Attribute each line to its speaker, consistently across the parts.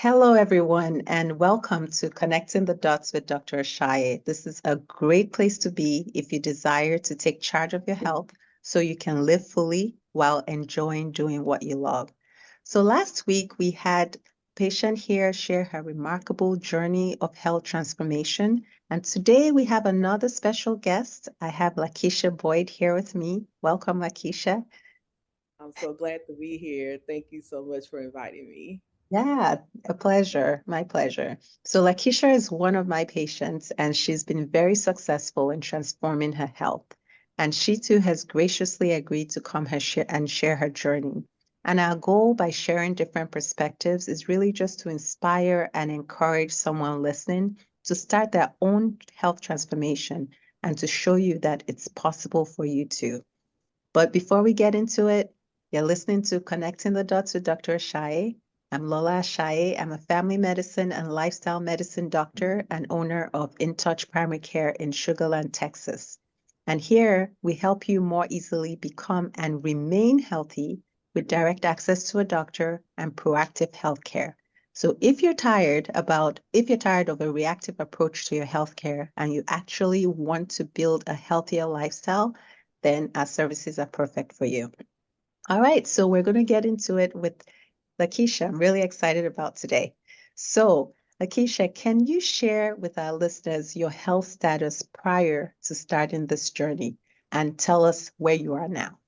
Speaker 1: Hello, everyone, and welcome to Connecting the Dots with Dr. Ashaye. This is a great place to be if you desire to take charge of your health so you can live fully while enjoying doing what you love. So, last week we had a patient here share her remarkable journey of health transformation. And today we have another special guest. I have Lakesha Boyd here with me. Welcome, Lakesha.
Speaker 2: I'm so glad to be here. Thank you so much for inviting me.
Speaker 1: Yeah, a pleasure. My pleasure. So, Lakisha is one of my patients, and she's been very successful in transforming her health. And she too has graciously agreed to come and share her journey. And our goal by sharing different perspectives is really just to inspire and encourage someone listening to start their own health transformation and to show you that it's possible for you too. But before we get into it, you're listening to Connecting the Dots with Dr. Ashaye. I'm Lola Ashaye. I'm a family medicine and lifestyle medicine doctor and owner of InTouch Primary Care in Sugar Land, Texas. And here we help you more easily become and remain healthy with direct access to a doctor and proactive healthcare. So if you're tired of a reactive approach to your healthcare and you actually want to build a healthier lifestyle, then our services are perfect for you. All right, so we're going to get into it with Lakeisha. I'm really excited about today. So, Lakeisha, can you share with our listeners your health status prior to starting this journey and tell us where you are now?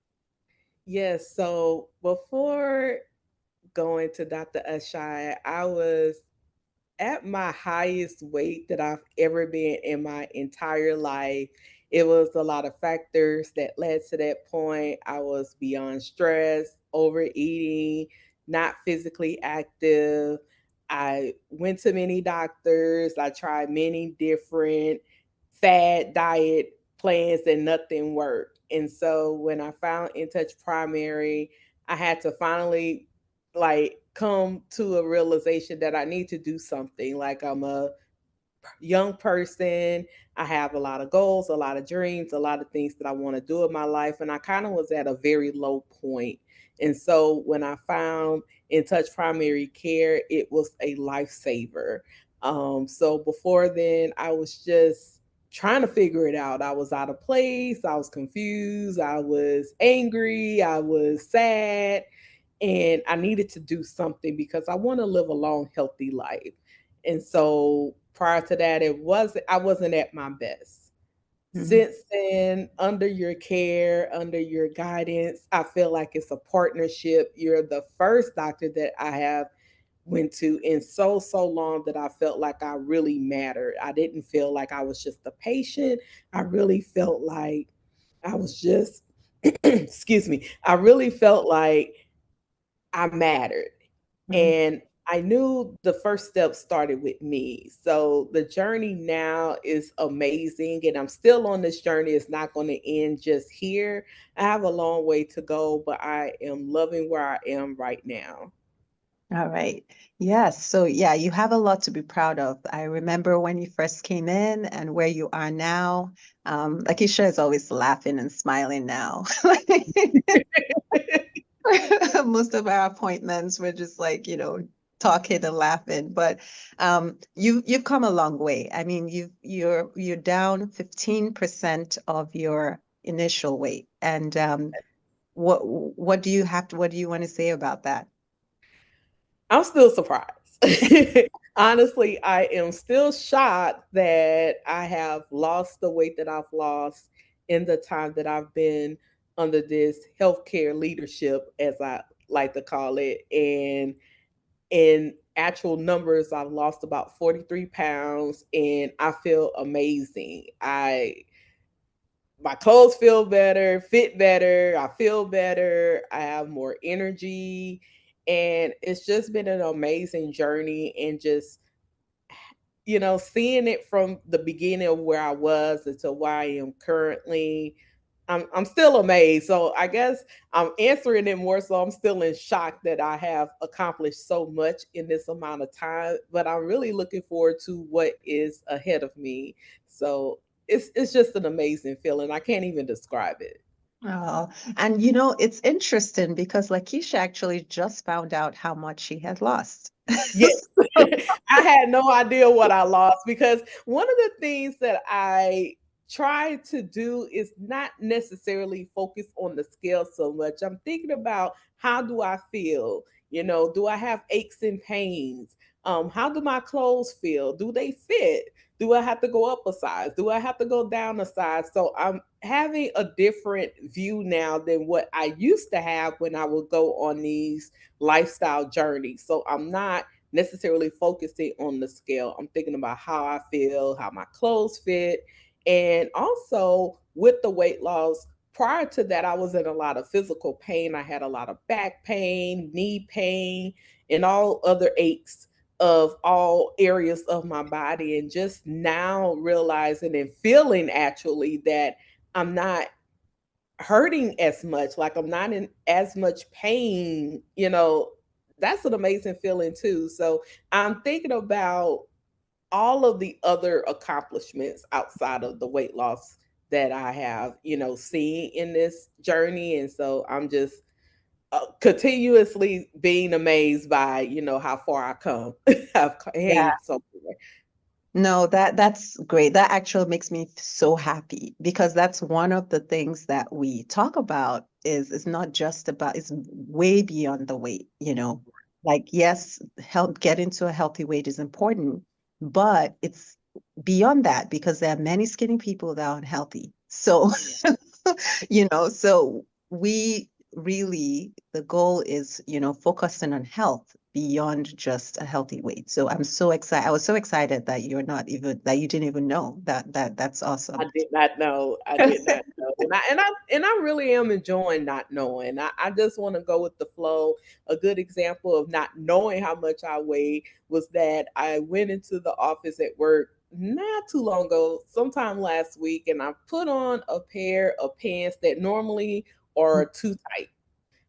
Speaker 2: Yes, so before going to Dr. Ashaye, I was at my highest weight that I've ever been in my entire life. It was a lot of factors that led to that point. I was beyond stress, overeating, not physically active. I went to many doctors. I tried many different fad diet plans and nothing worked. And so when I found In Touch Primary, I had to finally come to a realization that I need to do something. Like I'm a young person, I have a lot of goals, a lot of dreams, a lot of things that I want to do in my life, and I kind of was at a very low point. And so when I found In Touch Primary Care, it was a lifesaver. So before then, I was just trying to figure it out. I was out of place, I was confused, I was angry, I was sad, and I needed to do something because I want to live a long, healthy life. And so prior to that, I wasn't at my best.
Speaker 1: Mhm.
Speaker 2: Since then, under your care, under your guidance, I feel like it's a partnership. You're the first doctor that I have went to in so long that I felt like I really mattered. I didn't feel like I was just a patient. I really felt like I was just excuse me. I really felt like I mattered.
Speaker 1: Mhm.
Speaker 2: And I knew the first step started with me. So the journey now is amazing. And I'm still on this journey. It's not going to end just here. I have a long way to go, but I am loving where I am right now.
Speaker 1: All right. Yes. So, yeah, you have a lot to be proud of. I remember when you first came in and where you are now. Lakeisha is always laughing and smiling now. Most of our appointments we're just like, talking and laughing. But you've come a long way. I mean, you're down 15% of your initial weight. And what do you want to say about that?
Speaker 2: I'm still surprised. Honestly, I am still shocked that I have lost the weight that I've lost in the time that I've been under this healthcare leadership, as I like to call it. And in actual numbers, I've lost about 43 pounds and I feel amazing. My clothes feel better, fit better, I feel better, I have more energy, and it's just been an amazing journey. And just seeing it from the beginning of where I was until where I am currently, I'm still amazed. So I guess I'm answering it more so I'm still in shock that I have accomplished so much in this amount of time, but I'm really looking forward to what is ahead of me. So it's just an amazing feeling. I can't even describe it.
Speaker 1: Oh, and it's interesting because Lakeisha actually just found out how much she had lost.
Speaker 2: Yes. I had no idea what I lost because one of the things that I try to do is not necessarily focus on the scale so much. I'm thinking about how do I feel? Do I have aches and pains? How do my clothes feel? Do they fit? Do I have to go up a size? Do I have to go down a size? So I'm having a different view now than what I used to have when I would go on these lifestyle journeys. So I'm not necessarily focusing on the scale. I'm thinking about how I feel, how my clothes fit. And also with the weight loss, prior to that, I was in a lot of physical pain. I had a lot of back pain, knee pain, and all other aches of all areas of my body. And just now realizing and feeling actually that I'm not hurting as much, like I'm not in as much pain, that's an amazing feeling too. So I'm thinking about all of the other accomplishments outside of the weight loss that I have, seen in this journey. And so I'm just continuously being amazed by, how far I come. I've came so far.
Speaker 1: No, that's great. That actually makes me so happy because that's one of the things that we talk about is it's not just about it's way beyond the weight. Like yes, help get into a healthy weight is important, but it's beyond that because there are many skinny people that are unhealthy. So, so we really the goal is, focusing on health beyond just a healthy weight. So I'm so excited. I was so excited that that you didn't even know that's
Speaker 2: I
Speaker 1: awesome.
Speaker 2: did not know. I did not know. And I really am enjoying not knowing. I just want to go with the flow. A good example of not knowing how much I weigh was that I went into the office at work not too long ago, sometime last week, and I put on a pair of pants that normally are too tight.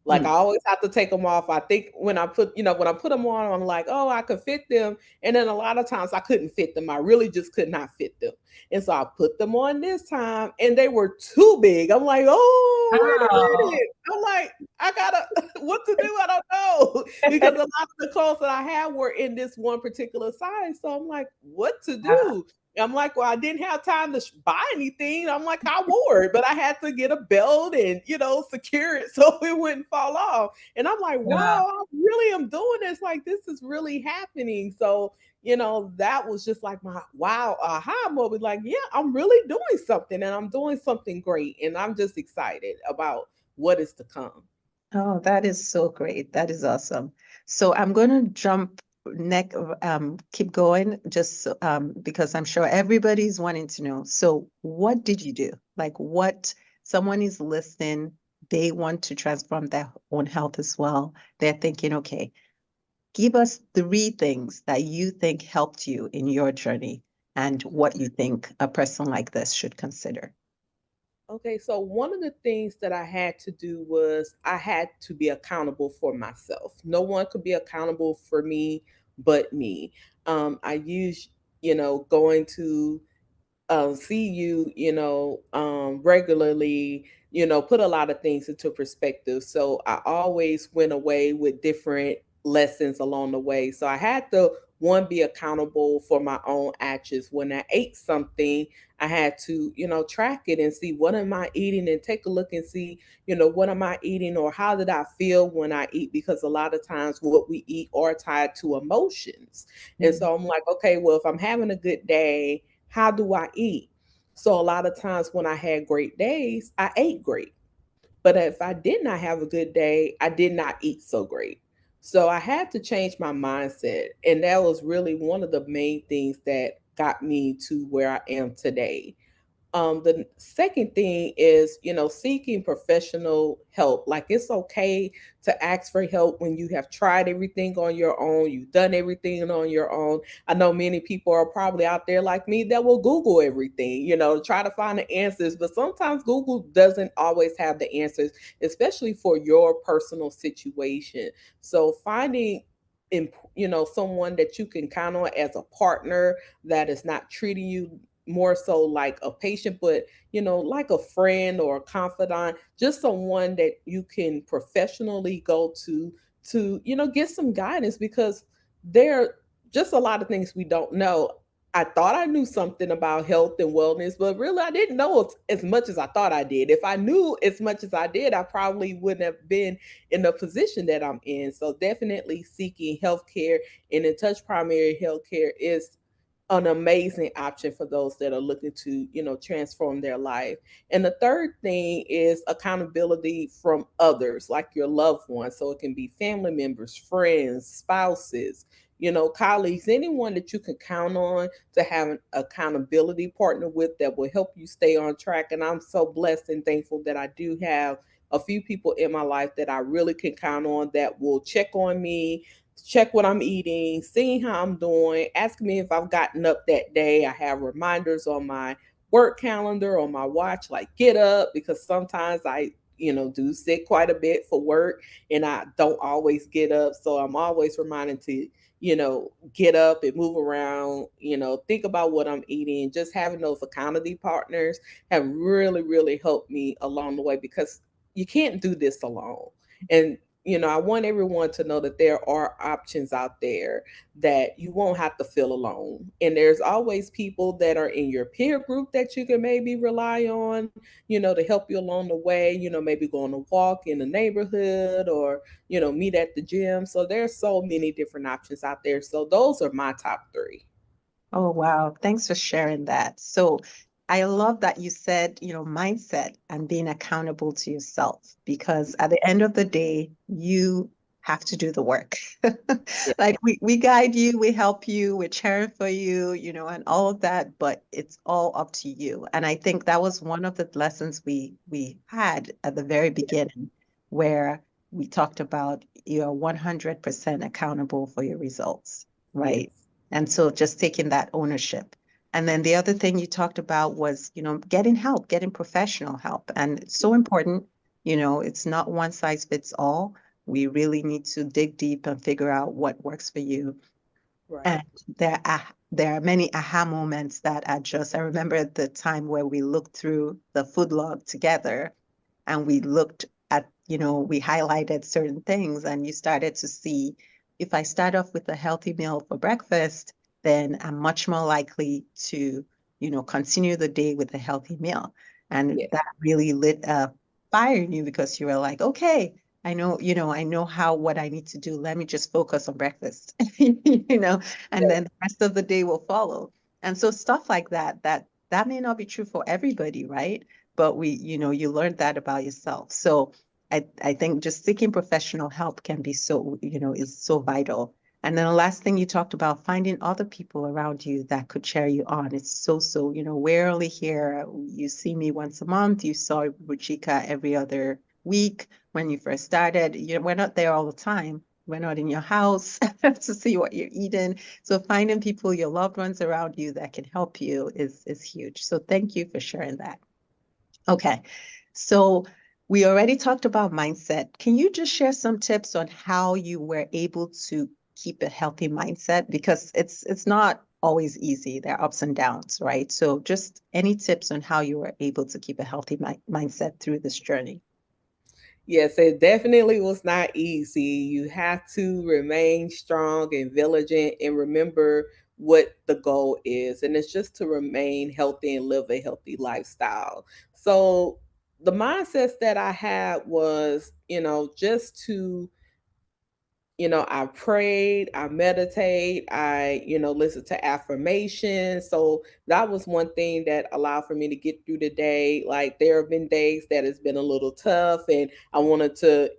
Speaker 2: Like I
Speaker 1: Mm.
Speaker 2: always have to take them off. I think when I put them on, I'm like, oh, I could fit them. And then a lot of times I couldn't fit them. I really just could not fit them. And so I put them on this time and they were too big. I'm like, oh, wait a
Speaker 1: Oh.
Speaker 2: minute. I'm like, I gotta what to do? I don't know. Because a lot of the clothes that I had were in this one particular size. So I'm like, what to
Speaker 1: Yeah.
Speaker 2: do? I'm like, well, I didn't have time to buy anything. I'm like, I wore it, but I had to get a belt and, secure it so it wouldn't fall off. And I'm like,
Speaker 1: Yeah.
Speaker 2: wow, I really am doing this. Like, this is really happening. So, that was just like my wow aha moment. Like, yeah, I'm really doing something and I'm doing something great. And I'm just excited about what is to come.
Speaker 1: Oh, that is so great. That is awesome. So I'm going to keep going because I'm sure everybody's wanting to know. So what did you do? Like someone is listening, they want to transform their own health as well. They're thinking, okay, give us three things that you think helped you in your journey and what you think a person like this should consider.
Speaker 2: Okay, so one of the things that I had to do was I had to be accountable for myself. No one could be accountable for me but me. I use, going to see you, regularly, put a lot of things into perspective. So I always went away with different lessons along the way. So I had to, one, be accountable for my own actions. When I ate something, I had to, track it and see what am I eating and take a look and see, what am I eating or how did I feel when I eat? Because a lot of times what we eat are tied to emotions. And
Speaker 1: Mm.
Speaker 2: so I'm like, okay, well, if I'm having a good day, how do I eat? So a lot of times when I had great days, I ate great. But if I did not have a good day, I did not eat so great. So I had to change my mindset. And that was really one of the main things that got me to where I am today. The second thing is, seeking professional help. Like it's okay to ask for help when you have tried everything on your own, you've done everything on your own. I know many people are probably out there like me that will Google everything, to try to find the answers, but sometimes Google doesn't always have the answers, especially for your personal situation. So finding someone that you can count on as a partner that is not treating you more so like a patient, but like a friend or a confidant, just someone that you can professionally go to get some guidance, because there are just a lot of things we don't know. I thought I knew something about health and wellness, but really I didn't know as much as I thought I did. If I knew as much as I did, I probably wouldn't have been in the position that I'm in. So definitely seeking healthcare and InTouch primary healthcare is an amazing option for those that are looking to transform their life. And the third thing is accountability from others, like your loved ones. So it can be family members, friends, spouses, colleagues, anyone that you can count on to have an accountability partner with that will help you stay on track. And I'm so blessed and thankful that I do have a few people in my life that I really can count on that will check on me, check what I'm eating, seeing how I'm doing, asking me if I've gotten up that day. I have reminders on my work calendar, on my watch, like get up, because sometimes I do sit quite a bit for work and I don't always get up. So I'm always reminded to get up and move around, think about what I'm eating. Just having those accountability partners have really, really helped me along the way, because you can't do this alone. And I want everyone to know that there are options out there, that you won't have to feel alone. And there's always people that are in your peer group that you can maybe rely on to help you along the way, maybe go on a walk in the neighborhood, or meet at the gym. So there's so many different options out there. So those are my top three.
Speaker 1: Oh, wow. Thanks for sharing that. So I love that you said, mindset and being accountable to yourself, because at the end of the day, you have to do the work.
Speaker 2: Yeah.
Speaker 1: Like we guide you, we help you, we're cheering for you, and all of that, but it's all up to you. And I think that was one of the lessons we had at the very beginning, where we talked about you're 100% accountable for your results, right?
Speaker 2: Yes.
Speaker 1: And so just taking that ownership. And then the other thing you talked about was, getting help, getting professional help. And it's so important, it's not one size fits all. We really need to dig deep and figure out what works for you. And
Speaker 2: Right.
Speaker 1: there are many aha moments that are just, I remember the time where we looked through the food log together and we looked at, we highlighted certain things and you started to see if I start off with a healthy meal for breakfast, then I'm much more likely to, continue the day with a healthy meal. And
Speaker 2: Yes.
Speaker 1: that really lit a fire in you because you were like, okay, I know how what I need to do. Let me just focus on breakfast, and then the rest of the day will follow. And so stuff like that may not be true for everybody, right? But you learned that about yourself. So I think just seeking professional help can be so, is so vital. And then the last thing you talked about, finding other people around you that could cheer you on. It's so, we're only here. You see me once a month. You saw Ruchika every other week when you first started. We're not there all the time. We're not in your house to see what you're eating. So finding people, your loved ones around you that can help you is huge. So thank you for sharing that. Okay. So we already talked about mindset. Can you just share some tips on how you were able to keep a healthy mindset? Because it's not always easy. There are ups and downs, right? So just any tips on how you were able to keep a healthy mindset through this journey?
Speaker 2: Yes, it definitely was not easy. You have to remain strong and vigilant and remember what the goal is. And it's just to remain healthy and live a healthy lifestyle. So the mindsets that I had was just to I prayed, I meditate, I listen to affirmations. So that was one thing that allowed for me to get through the day. Like there have been days that it's been a little tough and I wanted to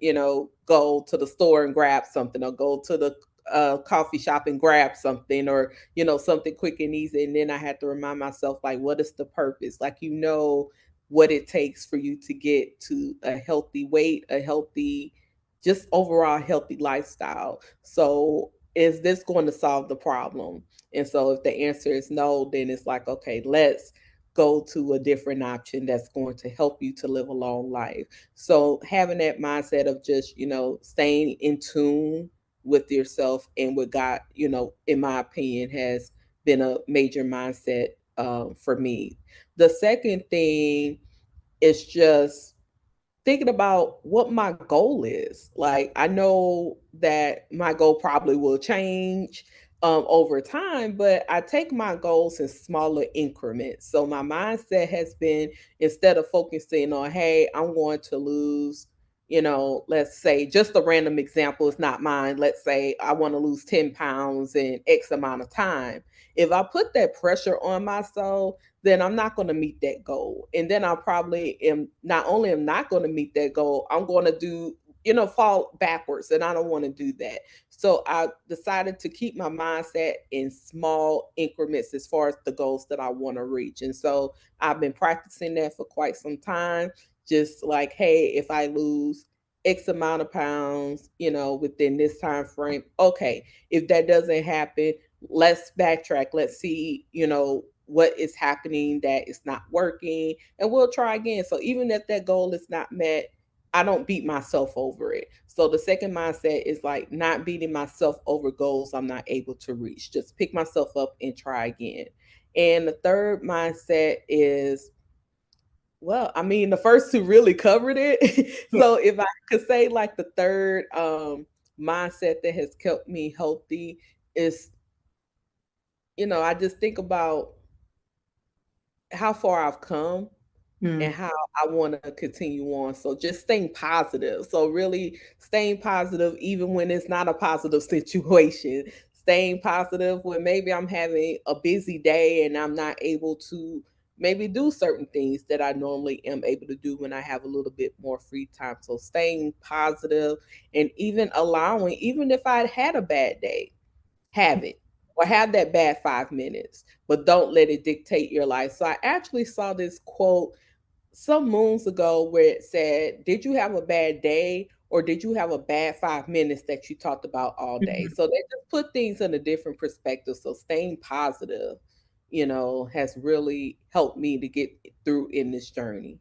Speaker 2: go to the store and grab something or go to the coffee shop and grab something or something quick and easy. And then I had to remind myself, like, what is the purpose? Like, what it takes for you to get to a healthy weight, a healthy just overall healthy lifestyle. So is this going to solve the problem? And so if the answer is no, then it's like, okay, let's go to a different option that's going to help you to live a long life. So having that mindset of just staying in tune with yourself and with God in my opinion, has been a major mindset for me. The second thing is just thinking about what my goal is. Like, I know that my goal probably will change over time, but I take my goals in smaller increments. So my mindset has been, instead of focusing on, hey, I'm going to lose, let's say, just a random example, it's not mine. Let's say I want to lose 10 pounds in X amount of time. If I put that pressure on myself, then I'm not going to meet that goal. And then I probably am not only am not going to meet that goal, I'm going to do, fall backwards. And I don't want to do that. So I decided to keep my mindset in small increments as far as the goals that I want to reach. And so I've been practicing that for quite some time. Just like, hey, if I lose X amount of pounds, within this time frame, okay, if that doesn't happen, let's backtrack. Let's see, what is happening that is not working, and we'll try again. So even if that goal is not met, I don't beat myself over it. So the second mindset is like not beating myself over goals I'm not able to reach. Just pick myself up and try again. And the third mindset is, well, I mean, the first two really covered it.
Speaker 1: Yeah.
Speaker 2: So if I could say like the third mindset that has kept me healthy is, I just think about how far I've come and
Speaker 1: Mm,
Speaker 2: how I want to continue on. So just staying positive. So really staying positive even when it's not a positive situation. Staying positive when maybe I'm having a busy day and I'm not able to maybe do certain things that I normally am able to do when I have a little bit more free time. So staying positive and even allowing, even if I had a bad day, have it or have that bad 5 minutes, but don't let it dictate your life. So I actually saw this quote some moons ago where it said, did you have a bad day or did you have a bad 5 minutes that you talked about all day?
Speaker 1: mhm.
Speaker 2: So they just put things in a different perspective. So staying positive, has really helped me to get through in this journey.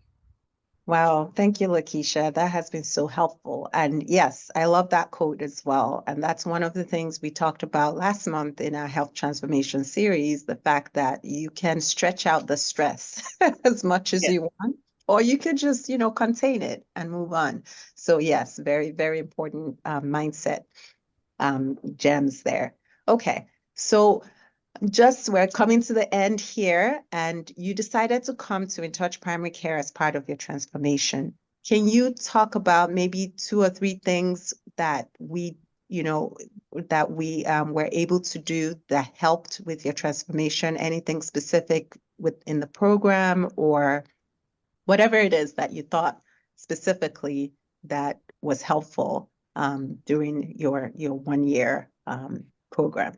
Speaker 1: Wow, thank you, Lakeisha. That has been so helpful. And yes, I love that quote as well. And that's one of the things we talked about last month in our health transformation series, the fact that you can stretch out the stress as much as
Speaker 2: Yeah.
Speaker 1: you want, or you could just, contain it and move on. So yes, very, very important mindset gems there. Okay, so just we're coming to the end here, and you decided to come to InTouch Primary Care as part of your transformation. Can you talk about maybe two or three things that you know, we were able to do that helped with your transformation? Anything specific within the program or whatever it is that you thought specifically that was helpful during your 1 year program?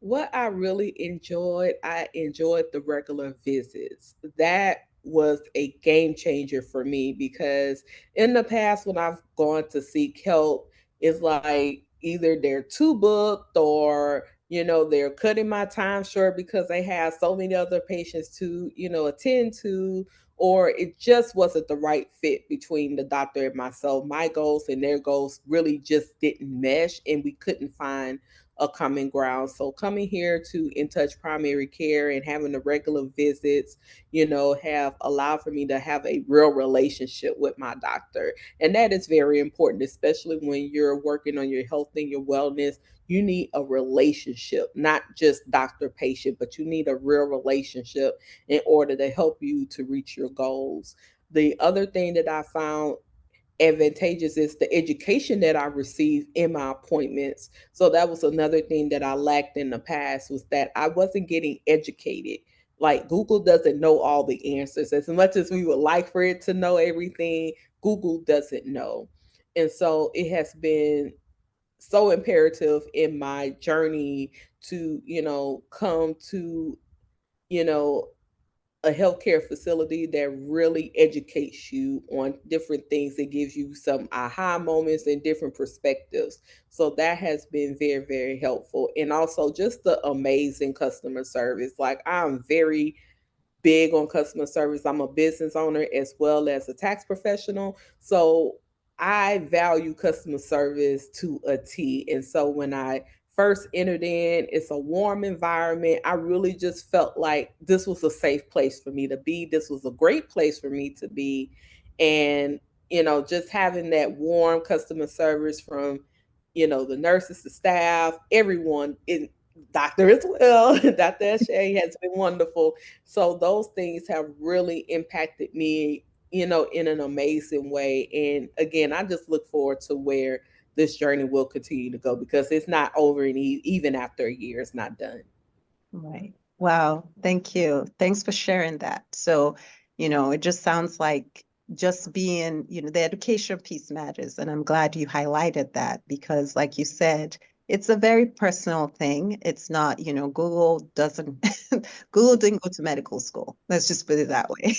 Speaker 2: What I enjoyed the regular visits. That was a game changer for me because in the past, when I've gone to seek help, it's like either they're too booked or, they're cutting my time short because they have so many other patients to, attend to, or it just wasn't the right fit between the doctor and myself. My goals and their goals really just didn't mesh, and we couldn't find a common ground. So coming here to InTouch Primary Care and having the regular visits, have allowed for me to have a real relationship with my doctor. And that is very important, especially when you're working on your health and your wellness. You need a relationship, not just doctor patient, but you need a real relationship in order to help you to reach your goals. The other thing that I found advantageous is the education that I received in my appointments. So that was another thing that I lacked in the past, was that I wasn't getting educated. Like, Google doesn't know all the answers. As much as we would like for it to know everything, Google doesn't know. And so it has been so imperative in my journey to, come to, you know, a healthcare facility that really educates you on different things. It gives you some aha moments and different perspectives. So that has been very, very helpful. And also just the amazing customer service. Like, I'm very big on customer service. I'm a business owner as well as a tax professional. So I value customer service to a T. And so when I first entered in. It's a warm environment. I really just felt like this was a safe place for me to be. This was a great place for me to be. And, just having that warm customer service from, the nurses, the staff, everyone in doctor as well. Dr. Ashaye has been wonderful. So those things have really impacted me, in an amazing way. And again, I just look forward to where this journey will continue to go because it's not over, and even after a year, it's not done.
Speaker 1: Right. Wow. Thank you. Thanks for sharing that. So, it just sounds like just being, the education piece matters. And I'm glad you highlighted that because, like you said, it's a very personal thing. It's not, Google doesn't, Google didn't go to medical school. Let's just put it that way.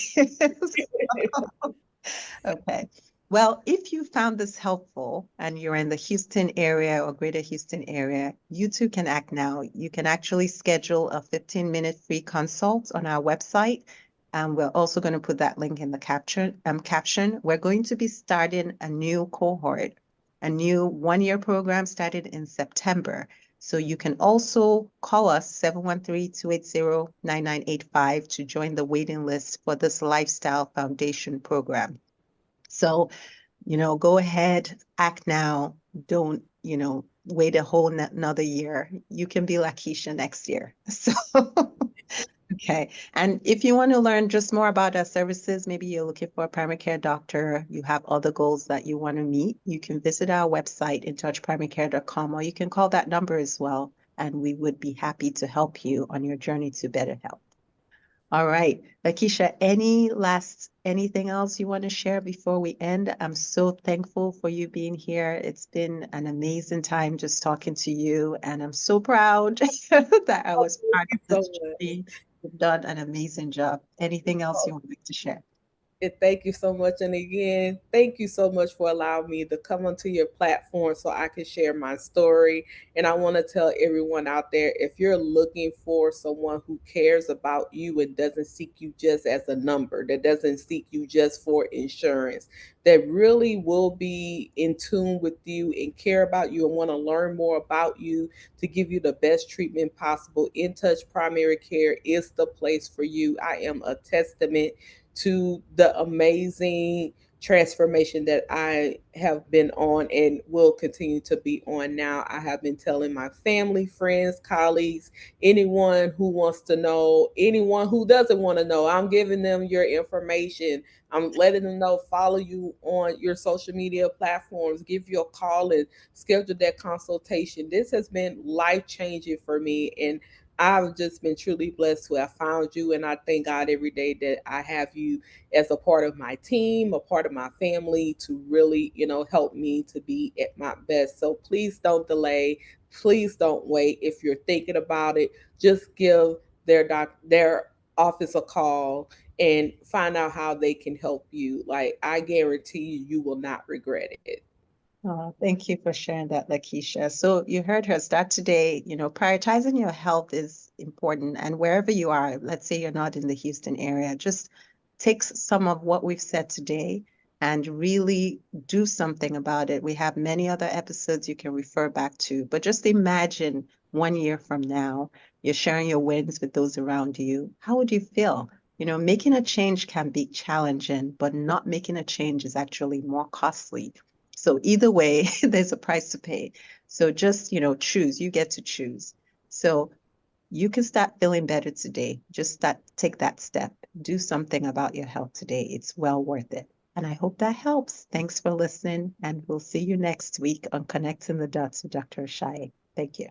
Speaker 1: Okay. Well, if you found this helpful and you're in the Houston area or greater Houston area, you too can act now. You can actually schedule a 15-minute free consult on our website. We're also going to put that link in the caption. We're going to be starting a new cohort, a new one-year program started in September. So you can also call us 713-280-9985 to join the waiting list for this Lifestyle Foundation program. So, go ahead, act now. Don't, wait a whole another year. You can be Lakesha next year. So, okay. And if you want to learn just more about our services, maybe you're looking for a primary care doctor, you have other goals that you want to meet, you can visit our website, intouchprimarycare.com, or you can call that number as well. And we would be happy to help you on your journey to better health. All right. Lakesha, anything else you want to share before we end? I'm so thankful for you being here. It's been an amazing time just talking to you, and I'm so proud that I
Speaker 2: Oh,
Speaker 1: was
Speaker 2: thank
Speaker 1: part
Speaker 2: you
Speaker 1: of
Speaker 2: so
Speaker 1: this
Speaker 2: much.
Speaker 1: journey. You've done an amazing job. Anything else you would like to share?
Speaker 2: And thank you so much. And again, thank you so much for allowing me to come onto your platform so I can share my story. And I want to tell everyone out there, if you're looking for someone who cares about you and doesn't seek you just as a number, that doesn't seek you just for insurance, that really will be in tune with you and care about you and want to learn more about you to give you the best treatment possible, InTouch Primary Care is the place for you. I am a testament to the amazing transformation that I have been on and will continue to be on now. I have been telling my family, friends, colleagues, anyone who wants to know, anyone who doesn't want to know, I'm giving them your information. I'm letting them know, follow you on your social media platforms, give you a call and schedule that consultation. This has been life changing for me. And I've just been truly blessed to have found you. And I thank God every day that I have you as a part of my team, a part of my family to really, help me to be at my best. So please don't delay. Please don't wait. If you're thinking about it, just give their office a call and find out how they can help you. Like, I guarantee you, you will not regret it.
Speaker 1: Oh, thank you for sharing that, Lakesha. So you heard her start today, prioritizing your health is important. And wherever you are, let's say you're not in the Houston area, just take some of what we've said today and really do something about it. We have many other episodes you can refer back to, but just imagine 1 year from now, you're sharing your wins with those around you. How would you feel? Making a change can be challenging, but not making a change is actually more costly. So either way, there's a price to pay. So just, choose. You get to choose. So you can start feeling better today. Just take that step. Do something about your health today. It's well worth it. And I hope that helps. Thanks for listening, and we'll see you next week on Connecting the Dots with Dr. Ashaye. Thank you.